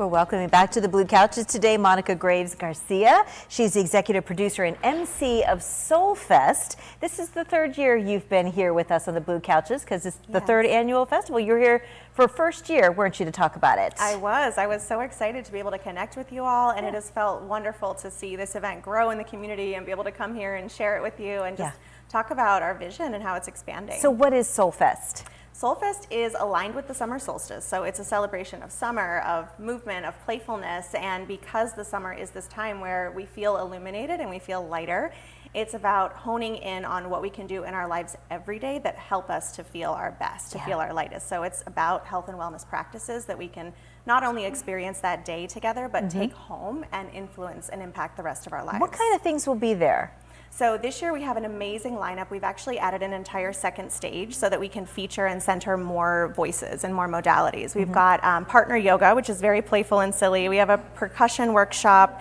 We're welcoming back to the Blue Couches today Monica Graves Garcia. She's the executive producer and MC of Soul Fest. This is the third year you've been here with us on the Blue Couches because it's the third annual festival. You were here for first year, weren't you, to talk about it? I was so excited to be able to connect with you all, and it has felt wonderful to see this event grow in the community and be able to come here and share it with you and just talk about our vision and how it's expanding. So what is Soul Fest? Soul Fest is aligned with the summer solstice, so it's a celebration of summer, of movement, of playfulness, and because the summer is this time where we feel illuminated and we feel lighter, it's about honing in on what we can do in our lives every day that help us to feel our best, to feel our lightest. So it's about health and wellness practices that we can not only experience that day together, but take home and influence and impact the rest of our lives. What kind of things will be there? So this year we have an amazing lineup. We've actually added an entire second stage so that we can feature and center more voices and more modalities. We've got partner yoga, which is very playful and silly. We have a percussion workshop,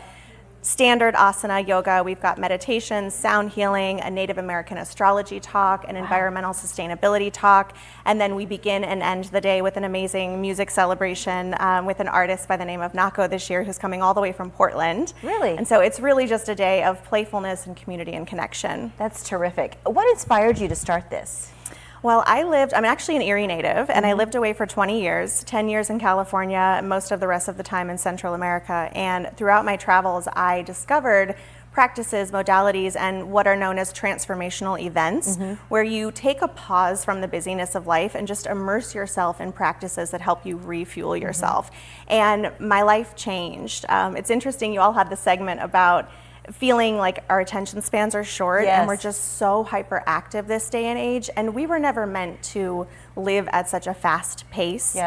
standard asana yoga. We've got meditation, sound healing, a Native American astrology talk, an environmental sustainability talk, and then we begin and end the day with an amazing music celebration with an artist by the name of Nako this year, who's coming all the way from Portland. Really? And so it's really just a day of playfulness and community and connection. That's terrific. What inspired you to start this? Well, I'm actually an Erie native, and I lived away for 20 years, 10 years in California, most of the rest of the time in Central America. And throughout my travels, I discovered practices, modalities, and what are known as transformational events, where you take a pause from the busyness of life and just immerse yourself in practices that help you refuel yourself. And my life changed. It's interesting, you all had the segment about feeling like our attention spans are short and we're just so hyperactive this day and age, and we were never meant to live at such a fast pace.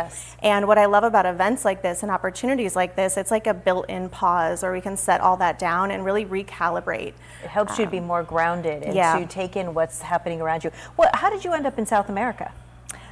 And what I love about events like this and opportunities like this, it's like a built-in pause where we can set all that down and really recalibrate. It helps you to be more grounded and to take in what's happening around you. How did you end up in South America?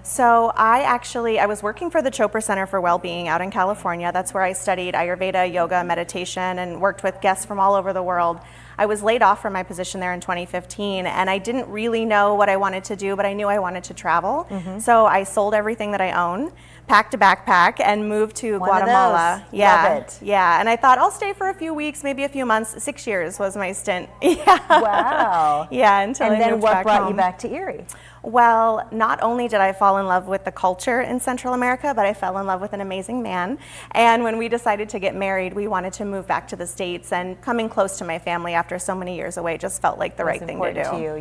So I was working for the Chopra Center for Wellbeing out in California. That's where I studied Ayurveda, yoga, meditation, and worked with guests from all over the world. I was laid off from my position there in 2015, and I didn't really know what I wanted to do, but I knew I wanted to travel. So I sold everything that I own, packed a backpack, and moved to Guatemala. Love it. And I thought I'll stay for a few weeks, maybe a few months. 6 years was my stint. Wow. Until I moved back home. And then what brought you back to Erie? Well, not only did I fall in love with the culture in Central America, but I fell in love with an amazing man. And when we decided to get married, we wanted to move back to the States, and coming close to my family after so many years away just felt like the right thing to do. To you,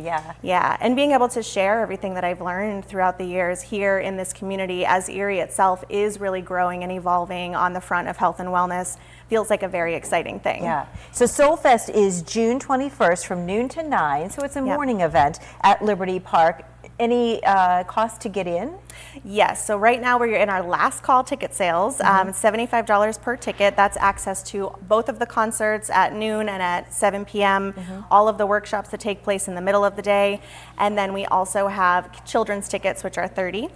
and being able to share everything that I've learned throughout the years here in this community, as Erie itself is really growing and evolving on the front of health and wellness, feels like a very exciting thing. So Soul Fest is June 21st from noon to 9, so it's a morning event at Liberty Park. Any cost to get in? Yes, so right now we're in our last call ticket sales. It's $75 per ticket. That's access to both of the concerts at noon and at 7 p.m., all of the workshops that take place in the middle of the day, and then we also have children's tickets, which are $30.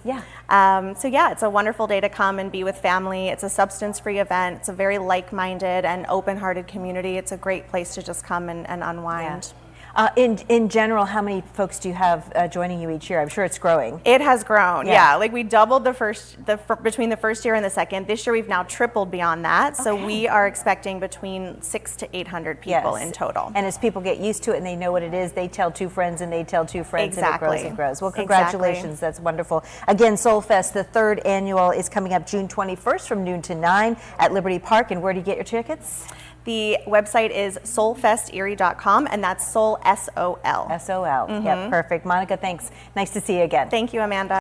It's a wonderful day to come and be with family. It's a substance-free event. It's a very like-minded and open-hearted community. It's a great place to just come and unwind. In general, how many folks do you have joining you each year? I'm sure it's growing. It has grown, like we doubled between the first year and the second. This year we've now tripled beyond that, so we are expecting between 600 to 800 people in total. And as people get used to it and they know what it is, they tell two friends and they tell two friends, and it grows and grows. Well, congratulations, that's wonderful. Again, Soul Fest, the third annual, is coming up June 21st from noon to 9 at Liberty Park. And where do you get your tickets? The website is soulfesterie.com, and that's Soul, S-O-L. S-O-L. Perfect. Monica, thanks. Nice to see you again. Thank you, Amanda.